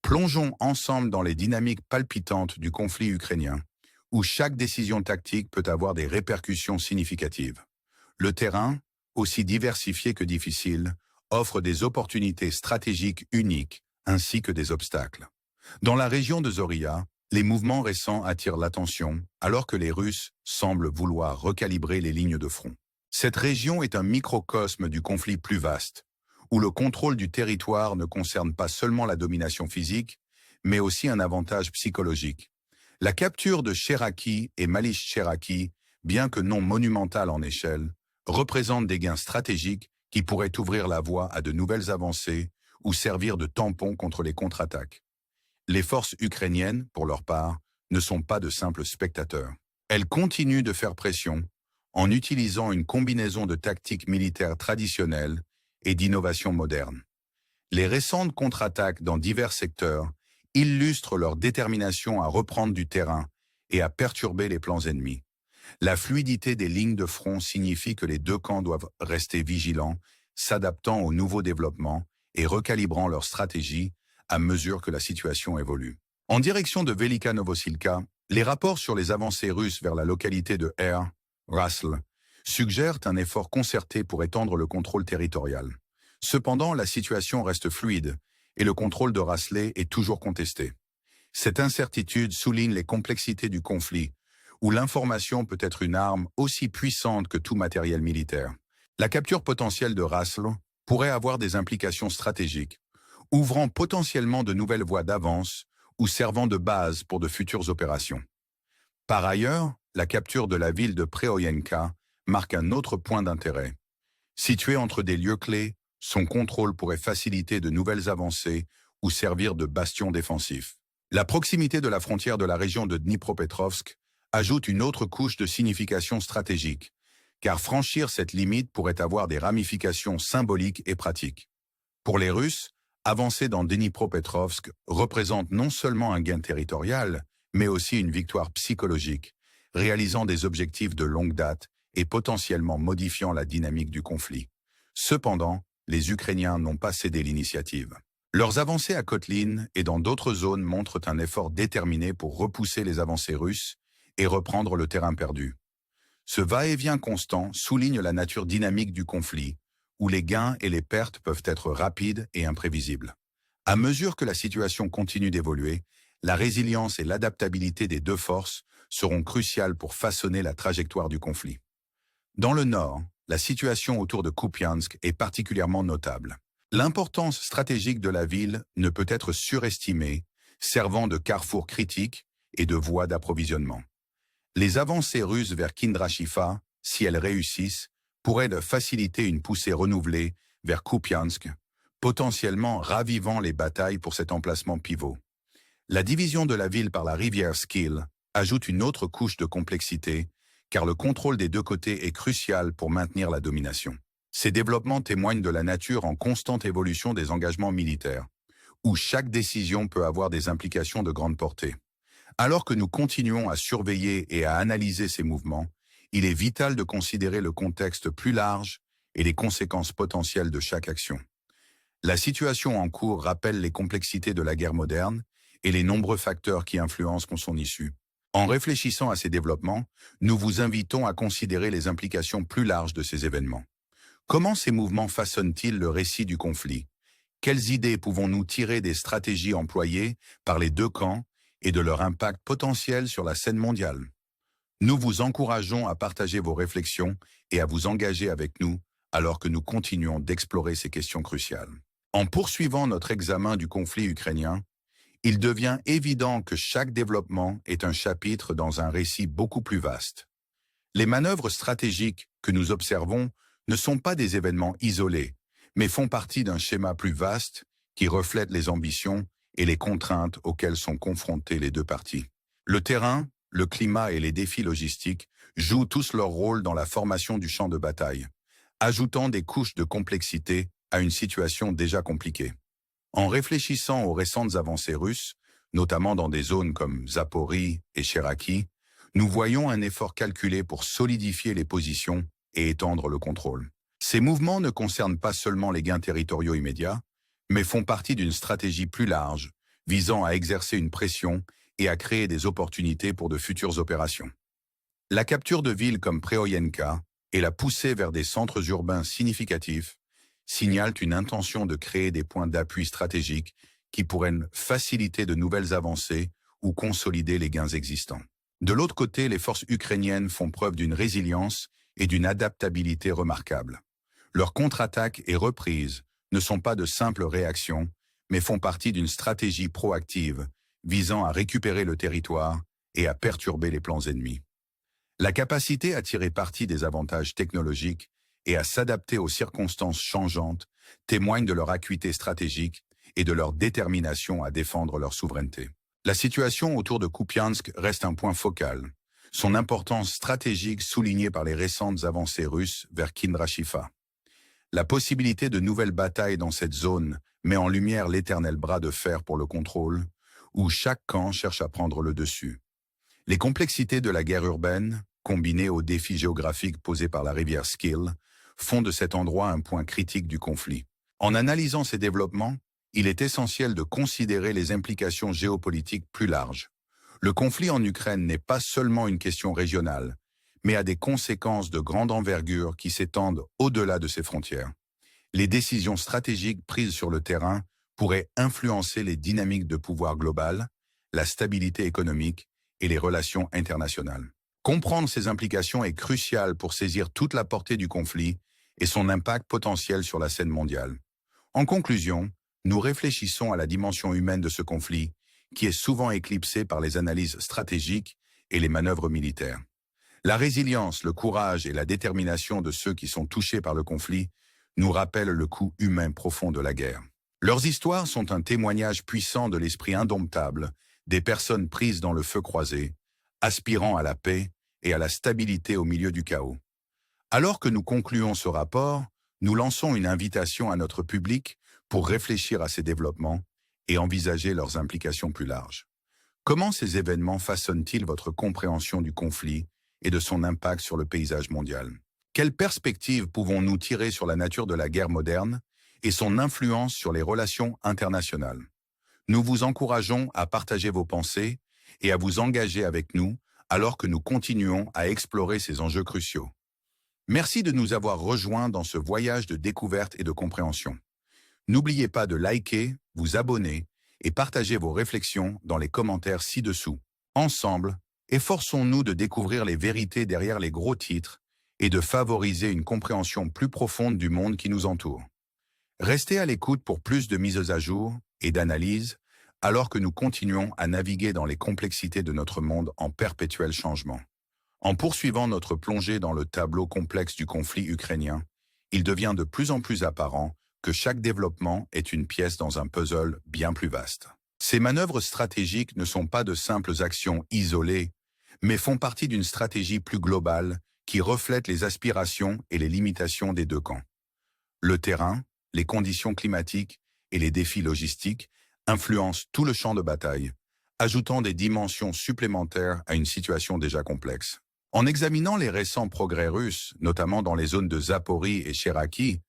Plongeons ensemble dans les dynamiques palpitantes du conflit ukrainien, où chaque décision tactique peut avoir des répercussions significatives. Le terrain, aussi diversifié que difficile, offre des opportunités stratégiques uniques, ainsi que des obstacles. Dans la région de Zoria, les mouvements récents attirent l'attention, alors que les Russes semblent vouloir recalibrer les lignes de front. Cette région est un microcosme du conflit plus vaste, où le contrôle du territoire ne concerne pas seulement la domination physique, mais aussi un avantage psychologique. La capture de Cheraki et Malish Cheraki, bien que non monumentale en échelle, représente des gains stratégiques qui pourraient ouvrir la voie à de nouvelles avancées ou servir de tampon contre les contre-attaques. Les forces ukrainiennes, pour leur part, ne sont pas de simples spectateurs. Elles continuent de faire pression en utilisant une combinaison de tactiques militaires traditionnelles et d'innovations modernes. Les récentes contre-attaques dans divers secteurs illustrent leur détermination à reprendre du terrain et à perturber les plans ennemis. La fluidité des lignes de front signifie que les deux camps doivent rester vigilants, s'adaptant aux nouveaux développements et recalibrant leur stratégie à mesure que la situation évolue. En direction de Velika Novosilka, les rapports sur les avancées russes vers la localité de Rasl suggèrent un effort concerté pour étendre le contrôle territorial. Cependant, la situation reste fluide et le contrôle de Raslé est toujours contesté. Cette incertitude souligne les complexités du conflit, où l'information peut être une arme aussi puissante que tout matériel militaire. La capture potentielle de Rasl pourrait avoir des implications stratégiques, ouvrant potentiellement de nouvelles voies d'avance ou servant de base pour de futures opérations. Par ailleurs, la capture de la ville de Preoyenka marque un autre point d'intérêt. Située entre des lieux clés, son contrôle pourrait faciliter de nouvelles avancées ou servir de bastion défensif. La proximité de la frontière de la région de Dnipropetrovsk ajoute une autre couche de signification stratégique, car franchir cette limite pourrait avoir des ramifications symboliques et pratiques. Pour les Russes, avancer dans Dnipropetrovsk représente non seulement un gain territorial, mais aussi une victoire psychologique, réalisant des objectifs de longue date et potentiellement modifiant la dynamique du conflit. Cependant, les Ukrainiens n'ont pas cédé l'initiative. Leurs avancées à Kotlin et dans d'autres zones montrent un effort déterminé pour repousser les avancées russes et reprendre le terrain perdu. Ce va-et-vient constant souligne la nature dynamique du conflit, où les gains et les pertes peuvent être rapides et imprévisibles. À mesure que la situation continue d'évoluer, la résilience et l'adaptabilité des deux forces seront cruciales pour façonner la trajectoire du conflit. Dans le nord, la situation autour de Kupiansk est particulièrement notable. L'importance stratégique de la ville ne peut être surestimée, servant de carrefour critique et de voie d'approvisionnement. Les avancées russes vers Kindrashifa, si elles réussissent, pourraient faciliter une poussée renouvelée vers Kupiansk, potentiellement ravivant les batailles pour cet emplacement pivot. La division de la ville par la rivière Skil ajoute une autre couche de complexité, car le contrôle des deux côtés est crucial pour maintenir la domination. Ces développements témoignent de la nature en constante évolution des engagements militaires, où chaque décision peut avoir des implications de grande portée. Alors que nous continuons à surveiller et à analyser ces mouvements, il est vital de considérer le contexte plus large et les conséquences potentielles de chaque action. La situation en cours rappelle les complexités de la guerre moderne et les nombreux facteurs qui influencent son issue. En réfléchissant à ces développements, nous vous invitons à considérer les implications plus larges de ces événements. Comment ces mouvements façonnent-ils le récit du conflit? Quelles idées pouvons-nous tirer des stratégies employées par les deux camps et de leur impact potentiel sur la scène mondiale? Nous vous encourageons à partager vos réflexions et à vous engager avec nous alors que nous continuons d'explorer ces questions cruciales. En poursuivant notre examen du conflit ukrainien, il devient évident que chaque développement est un chapitre dans un récit beaucoup plus vaste. Les manœuvres stratégiques que nous observons ne sont pas des événements isolés, mais font partie d'un schéma plus vaste qui reflète les ambitions et les contraintes auxquelles sont confrontées les deux parties. Le terrain, le climat et les défis logistiques jouent tous leur rôle dans la formation du champ de bataille, ajoutant des couches de complexité à une situation déjà compliquée. En réfléchissant aux récentes avancées russes, notamment dans des zones comme Zaporie et Cheraki, nous voyons un effort calculé pour solidifier les positions et étendre le contrôle. Ces mouvements ne concernent pas seulement les gains territoriaux immédiats, mais font partie d'une stratégie plus large, visant à exercer une pression et à créer des opportunités pour de futures opérations. La capture de villes comme Preoyenka et la poussée vers des centres urbains significatifs signalent une intention de créer des points d'appui stratégiques qui pourraient faciliter de nouvelles avancées ou consolider les gains existants. De l'autre côté, les forces ukrainiennes font preuve d'une résilience et d'une adaptabilité remarquables. Leurs contre-attaques et reprises ne sont pas de simples réactions, mais font partie d'une stratégie proactive visant à récupérer le territoire et à perturber les plans ennemis. La capacité à tirer parti des avantages technologiques et à s'adapter aux circonstances changeantes témoigne de leur acuité stratégique et de leur détermination à défendre leur souveraineté. La situation autour de Kupiansk reste un point focal, son importance stratégique soulignée par les récentes avancées russes vers Kindrachifa. La possibilité de nouvelles batailles dans cette zone met en lumière l'éternel bras de fer pour le contrôle, où chaque camp cherche à prendre le dessus. Les complexités de la guerre urbaine, combinées aux défis géographiques posés par la rivière Skill, font de cet endroit un point critique du conflit. En analysant ces développements, il est essentiel de considérer les implications géopolitiques plus larges. Le conflit en Ukraine n'est pas seulement une question régionale, mais a des conséquences de grande envergure qui s'étendent au-delà de ses frontières. Les décisions stratégiques prises sur le terrain pourraient influencer les dynamiques de pouvoir global, la stabilité économique et les relations internationales. Comprendre ces implications est crucial pour saisir toute la portée du conflit et son impact potentiel sur la scène mondiale. En conclusion, nous réfléchissons à la dimension humaine de ce conflit, qui est souvent éclipsée par les analyses stratégiques et les manœuvres militaires. La résilience, le courage et la détermination de ceux qui sont touchés par le conflit nous rappellent le coût humain profond de la guerre. Leurs histoires sont un témoignage puissant de l'esprit indomptable des personnes prises dans le feu croisé, aspirant à la paix et à la stabilité au milieu du chaos. Alors que nous concluons ce rapport, nous lançons une invitation à notre public pour réfléchir à ces développements et envisager leurs implications plus larges. Comment ces événements façonnent-ils votre compréhension du conflit et de son impact sur le paysage mondial? Quelles perspectives pouvons-nous tirer sur la nature de la guerre moderne et son influence sur les relations internationales? Nous vous encourageons à partager vos pensées et à vous engager avec nous alors que nous continuons à explorer ces enjeux cruciaux. Merci de nous avoir rejoints dans ce voyage de découverte et de compréhension. N'oubliez pas de liker, vous abonner et partager vos réflexions dans les commentaires ci-dessous. Ensemble, efforçons-nous de découvrir les vérités derrière les gros titres et de favoriser une compréhension plus profonde du monde qui nous entoure. Restez à l'écoute pour plus de mises à jour et d'analyses alors que nous continuons à naviguer dans les complexités de notre monde en perpétuel changement. En poursuivant notre plongée dans le tableau complexe du conflit ukrainien, il devient de plus en plus apparent que chaque développement est une pièce dans un puzzle bien plus vaste. Ces manœuvres stratégiques ne sont pas de simples actions isolées, mais font partie d'une stratégie plus globale qui reflète les aspirations et les limitations des deux camps. Le terrain, les conditions climatiques et les défis logistiques influencent tout le champ de bataille, ajoutant des dimensions supplémentaires à une situation déjà complexe. En examinant les récents progrès russes, notamment dans les zones de Zaporie et Cheraki,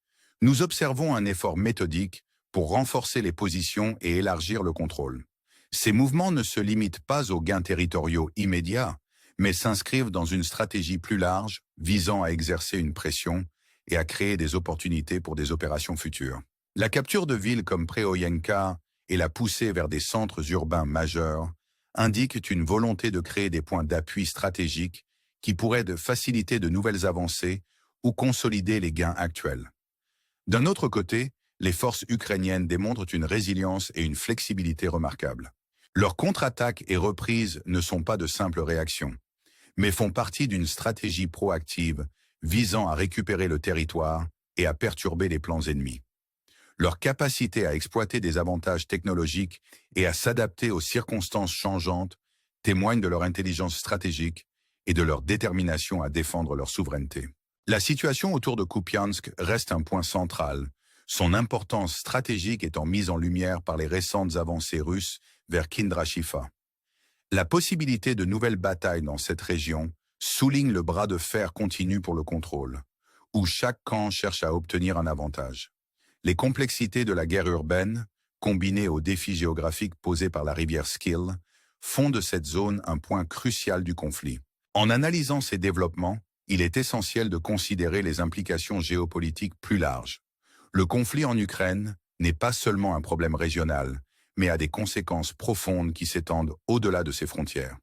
nous observons un effort méthodique pour renforcer les positions et élargir le contrôle. Ces mouvements ne se limitent pas aux gains territoriaux immédiats, mais s'inscrivent dans une stratégie plus large visant à exercer une pression et à créer des opportunités pour des opérations futures. La capture de villes comme Preoyenka et la poussée vers des centres urbains majeurs indiquent une volonté de créer des points d'appui stratégiques qui pourraient faciliter de nouvelles avancées ou consolider les gains actuels. D'un autre côté, les forces ukrainiennes démontrent une résilience et une flexibilité remarquables. Leurs contre-attaques et reprises ne sont pas de simples réactions, mais font partie d'une stratégie proactive visant à récupérer le territoire et à perturber les plans ennemis. Leur capacité à exploiter des avantages technologiques et à s'adapter aux circonstances changeantes témoigne de leur intelligence stratégique et de leur détermination à défendre leur souveraineté. La situation autour de Kupiansk reste un point central, son importance stratégique étant mise en lumière par les récentes avancées russes vers Kindrachifa. La possibilité de nouvelles batailles dans cette région souligne le bras de fer continu pour le contrôle, où chaque camp cherche à obtenir un avantage. Les complexités de la guerre urbaine, combinés aux défis géographiques posés par la rivière Skill, font de cette zone un point crucial du conflit. En analysant ces développements, il est essentiel de considérer les implications géopolitiques plus larges. Le conflit en Ukraine n'est pas seulement un problème régional, mais a des conséquences profondes qui s'étendent au-delà de ses frontières.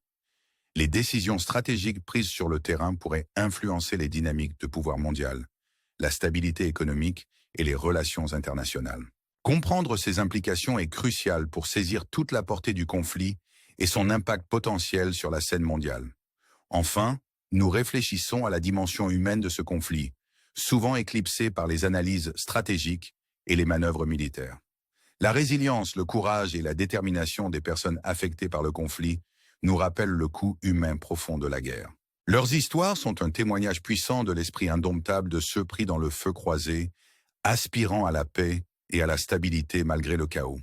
Les décisions stratégiques prises sur le terrain pourraient influencer les dynamiques de pouvoir mondial, la stabilité économique et les relations internationales. Comprendre ces implications est crucial pour saisir toute la portée du conflit et son impact potentiel sur la scène mondiale. Enfin, nous réfléchissons à la dimension humaine de ce conflit, souvent éclipsée par les analyses stratégiques et les manœuvres militaires. La résilience, le courage et la détermination des personnes affectées par le conflit nous rappellent le coût humain profond de la guerre. Leurs histoires sont un témoignage puissant de l'esprit indomptable de ceux pris dans le feu croisé, aspirant à la paix et à la stabilité malgré le chaos.